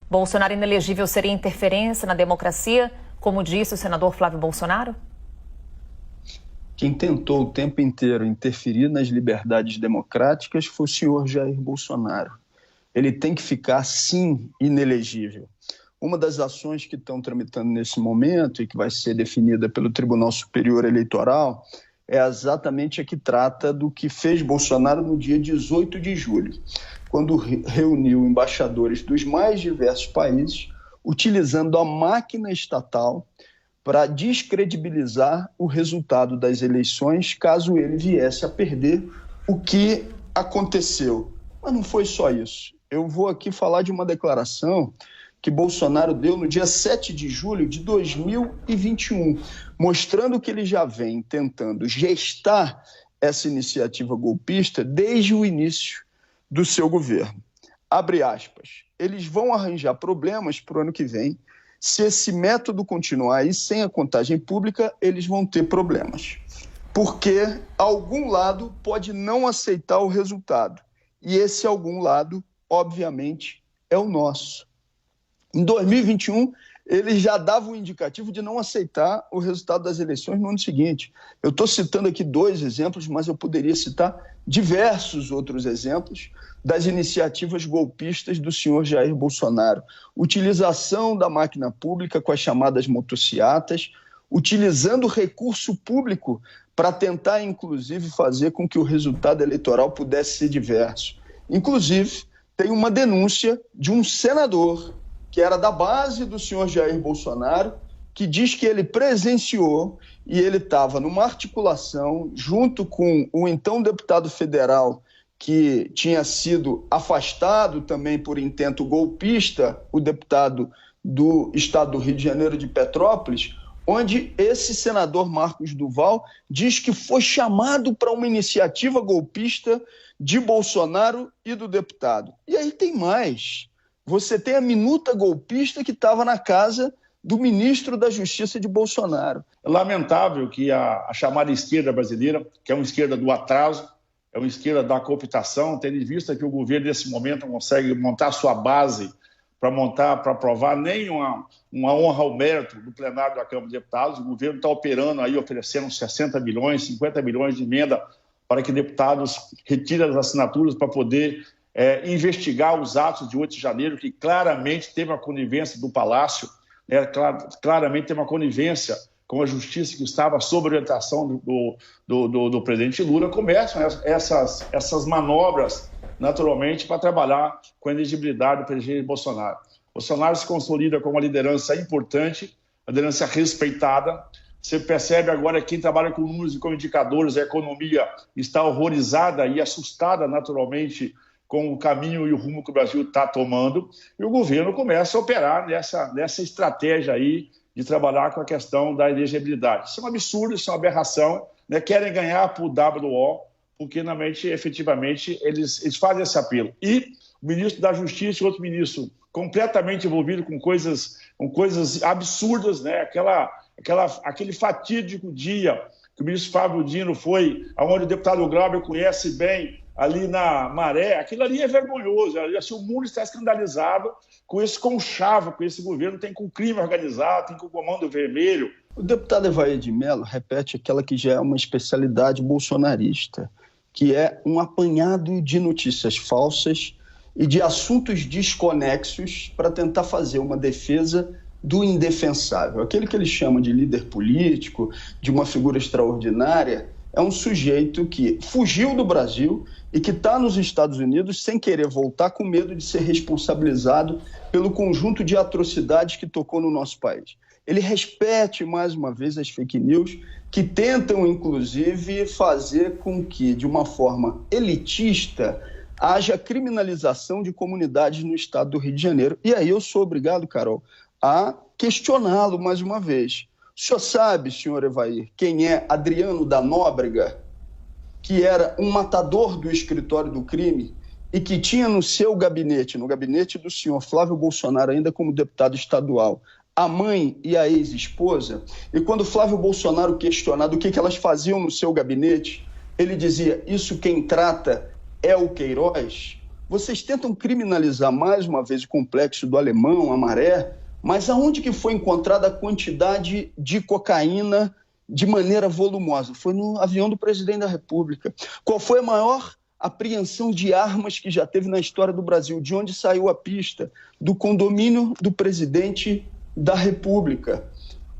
Bolsonaro inelegível seria interferência na democracia, como disse o senador Flávio Bolsonaro? Quem tentou o tempo inteiro interferir nas liberdades democráticas foi o senhor Jair Bolsonaro. Ele tem que ficar, sim, inelegível. Uma das ações que estão tramitando nesse momento e que vai ser definida pelo Tribunal Superior Eleitoral é exatamente a que trata do que fez Bolsonaro no dia 18 de julho, quando reuniu embaixadores dos mais diversos países, utilizando a máquina estatal para descredibilizar o resultado das eleições, caso ele viesse a perder, o que aconteceu. Mas não foi só isso. Eu vou aqui falar de uma declaração que Bolsonaro deu no dia 7 de julho de 2021, mostrando que ele já vem tentando gestar essa iniciativa golpista desde o início do seu governo. Abre aspas. Eles vão arranjar problemas para o ano que vem. Se esse método continuar aí sem a contagem pública, eles vão ter problemas. Porque algum lado pode não aceitar o resultado. E esse algum lado, obviamente, é o nosso. Em 2021, ele já dava um indicativo de não aceitar o resultado das eleições no ano seguinte. Eu estou citando aqui 2 exemplos, mas eu poderia citar diversos outros exemplos das iniciativas golpistas do senhor Jair Bolsonaro. Utilização da máquina pública com as chamadas motociatas, utilizando recurso público para tentar, inclusive, fazer com que o resultado eleitoral pudesse ser diverso. Inclusive, tem uma denúncia de um senador que era da base do senhor Jair Bolsonaro, que diz que ele presenciou e ele estava numa articulação junto com o então deputado federal que tinha sido afastado também por intento golpista, o deputado do estado do Rio de Janeiro de Petrópolis, onde esse senador Marcos Duval diz que foi chamado para uma iniciativa golpista de Bolsonaro e do deputado. E aí tem mais. Você tem a minuta golpista que estava na casa do ministro da Justiça de Bolsonaro. É lamentável que a chamada esquerda brasileira, que é uma esquerda do atraso, é uma esquerda da cooptação, tendo em vista que o governo, nesse momento, não consegue montar sua base para aprovar nem uma honra ao mérito do plenário da Câmara de Deputados. O governo está operando aí, oferecendo 60 milhões, 50 milhões de emenda para que deputados retirem as assinaturas para poder investigar os atos de 8 de janeiro, que claramente teve uma conivência do Palácio, claramente teve uma conivência com a justiça que estava sob orientação do presidente Lula. Começam essas manobras, naturalmente, para trabalhar com a elegibilidade do presidente Bolsonaro. Bolsonaro se consolida como uma liderança importante, uma liderança respeitada. Você percebe agora que quem trabalha com números e com indicadores, a economia está horrorizada e assustada, naturalmente, com o caminho e o rumo que o Brasil está tomando, e o governo começa a operar nessa estratégia aí de trabalhar com a questão da elegibilidade. Isso é um absurdo, isso é uma aberração, né? Querem ganhar por WO, porque, efetivamente, eles fazem esse apelo. E o ministro da Justiça e outro ministro completamente envolvido com coisas absurdas, né? Aquele fatídico dia que o ministro Fábio Dino foi, aonde o deputado Glauber conhece bem, ali na Maré, aquilo ali é vergonhoso. Assim, o mundo está escandalizado com esse conchavo, com esse governo, tem com o crime organizado, tem com o Comando Vermelho. O deputado Evair de Mello repete aquela que já é uma especialidade bolsonarista, que é um apanhado de notícias falsas e de assuntos desconexos para tentar fazer uma defesa do indefensável. Aquele que ele chama de líder político, de uma figura extraordinária, é um sujeito que fugiu do Brasil e que está nos Estados Unidos sem querer voltar, com medo de ser responsabilizado pelo conjunto de atrocidades que tocou no nosso país. Ele repete, mais uma vez, as fake news que tentam, inclusive, fazer com que, de uma forma elitista, haja criminalização de comunidades no estado do Rio de Janeiro. E aí eu sou obrigado, Carol, a questioná-lo mais uma vez. O senhor sabe, senhor Evair, quem é Adriano da Nóbrega, que era um matador do escritório do crime e que tinha no seu gabinete, no gabinete do senhor Flávio Bolsonaro, ainda como deputado estadual, a mãe e a ex-esposa? E quando Flávio Bolsonaro questionado o que elas faziam no seu gabinete, ele dizia: isso quem trata é o Queiroz. Vocês tentam criminalizar mais uma vez o complexo do Alemão, a Maré, mas aonde que foi encontrada a quantidade de cocaína de maneira volumosa? Foi no avião do presidente da República. Qual foi a maior apreensão de armas que já teve na história do Brasil? De onde saiu a pista? Do condomínio do presidente da República.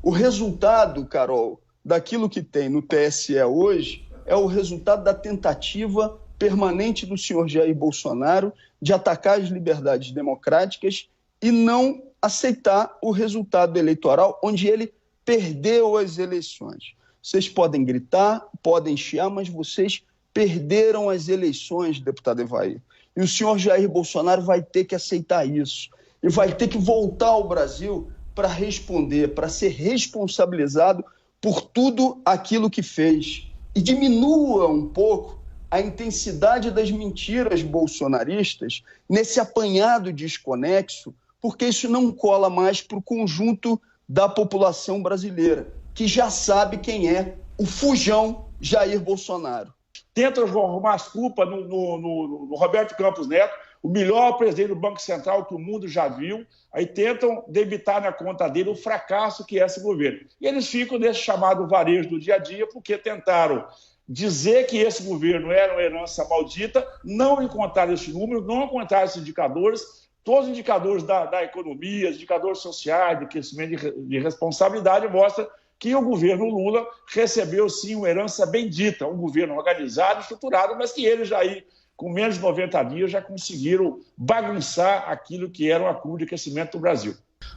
O resultado, Carol, daquilo que tem no TSE hoje é o resultado da tentativa permanente do senhor Jair Bolsonaro de atacar as liberdades democráticas e não aceitar o resultado eleitoral, onde ele perdeu as eleições. Vocês podem gritar, podem chiar, mas vocês perderam as eleições, deputado Evair. E o senhor Jair Bolsonaro vai ter que aceitar isso. E vai ter que voltar ao Brasil para responder, para ser responsabilizado por tudo aquilo que fez. E diminua um pouco a intensidade das mentiras bolsonaristas nesse apanhado desconexo, porque isso não cola mais para o conjunto da população brasileira, que já sabe quem é o fujão Jair Bolsonaro. Tentam arrumar as culpas no Roberto Campos Neto, o melhor presidente do Banco Central que o mundo já viu, aí tentam debitar na conta dele o fracasso que é esse governo. E eles ficam nesse chamado varejo do dia a dia, porque tentaram dizer que esse governo era uma herança maldita, não encontraram esse número, não encontraram esses indicadores, todos os indicadores da economia, os indicadores sociais, de crescimento de responsabilidade, mostram que o governo Lula recebeu, sim, uma herança bendita, um governo organizado, estruturado, mas que eles já aí, com menos de 90 dias, já conseguiram bagunçar aquilo que era uma curva de crescimento do Brasil.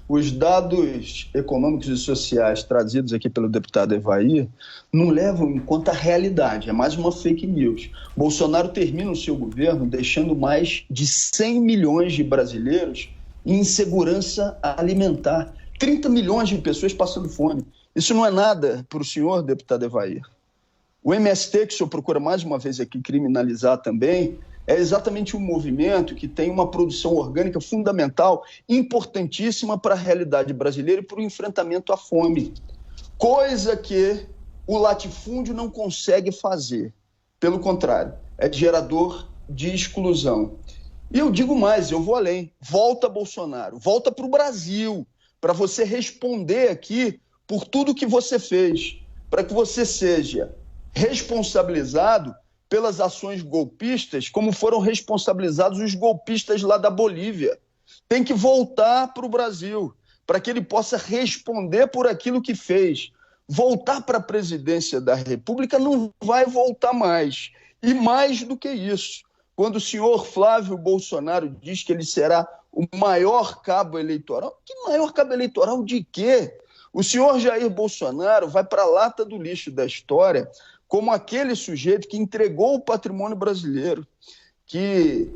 Os dados econômicos e sociais trazidos aqui pelo deputado Evair não levam em conta a realidade, é mais uma fake news. Bolsonaro termina o seu governo deixando mais de 100 milhões de brasileiros em insegurança alimentar, 30 milhões de pessoas passando fome. Isso não é nada para o senhor, deputado Evair. O MST, que o senhor procura mais uma vez aqui criminalizar também, é exatamente um movimento que tem uma produção orgânica fundamental, importantíssima para a realidade brasileira e para o enfrentamento à fome. Coisa que o latifúndio não consegue fazer. Pelo contrário, é gerador de exclusão. E eu digo mais, eu vou além. Volta, Bolsonaro, volta para o Brasil, para você responder aqui por tudo que você fez, para que você seja responsabilizado pelas ações golpistas, como foram responsabilizados os golpistas lá da Bolívia. Tem que voltar para o Brasil, para que ele possa responder por aquilo que fez. Voltar para a presidência da República não vai voltar mais. E mais do que isso, quando o senhor Flávio Bolsonaro diz que ele será o maior cabo eleitoral, que maior cabo eleitoral de quê? O senhor Jair Bolsonaro vai para a lata do lixo da história como aquele sujeito que entregou o patrimônio brasileiro, que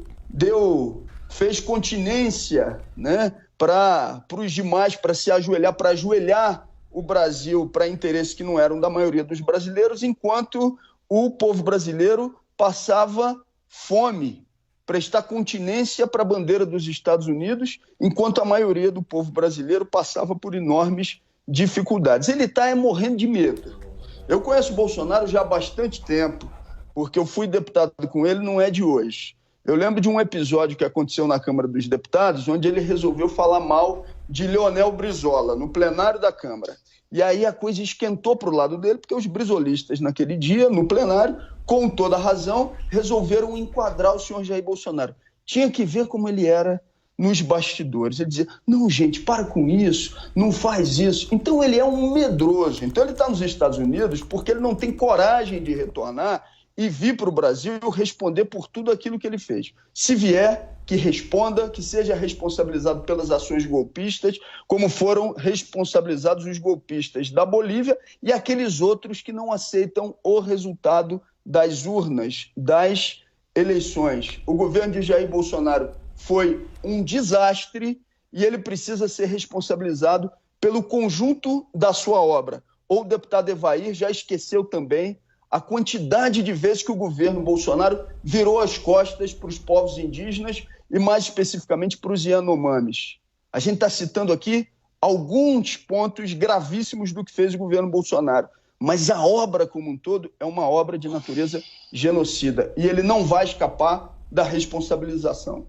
fez continência, né, para os demais, para se ajoelhar, para ajoelhar o Brasil para interesses que não eram da maioria dos brasileiros, enquanto o povo brasileiro passava fome, prestar continência para a bandeira dos Estados Unidos, enquanto a maioria do povo brasileiro passava por enormes dificuldades. Ele está morrendo de medo. Eu conheço o Bolsonaro já há bastante tempo, porque eu fui deputado com ele, não é de hoje. Eu lembro de um episódio que aconteceu na Câmara dos Deputados, onde ele resolveu falar mal de Leonel Brizola, no plenário da Câmara. E aí a coisa esquentou para o lado dele, porque os brizolistas, naquele dia, no plenário, com toda razão, resolveram enquadrar o senhor Jair Bolsonaro. Tinha que ver como ele era nos bastidores. Ele dizia, não, gente, para com isso, não faz isso. Então ele é um medroso. Então ele está nos Estados Unidos porque ele não tem coragem de retornar e vir para o Brasil e responder por tudo aquilo que ele fez. Se vier, que responda, que seja responsabilizado pelas ações golpistas, como foram responsabilizados os golpistas da Bolívia e aqueles outros que não aceitam o resultado das urnas, das eleições. O governo de Jair Bolsonaro foi um desastre e ele precisa ser responsabilizado pelo conjunto da sua obra. Ou o deputado Evair já esqueceu também a quantidade de vezes que o governo Bolsonaro virou as costas para os povos indígenas e mais especificamente para os Yanomamis. A gente está citando aqui alguns pontos gravíssimos do que fez o governo Bolsonaro, mas a obra como um todo é uma obra de natureza genocida e ele não vai escapar da responsabilização.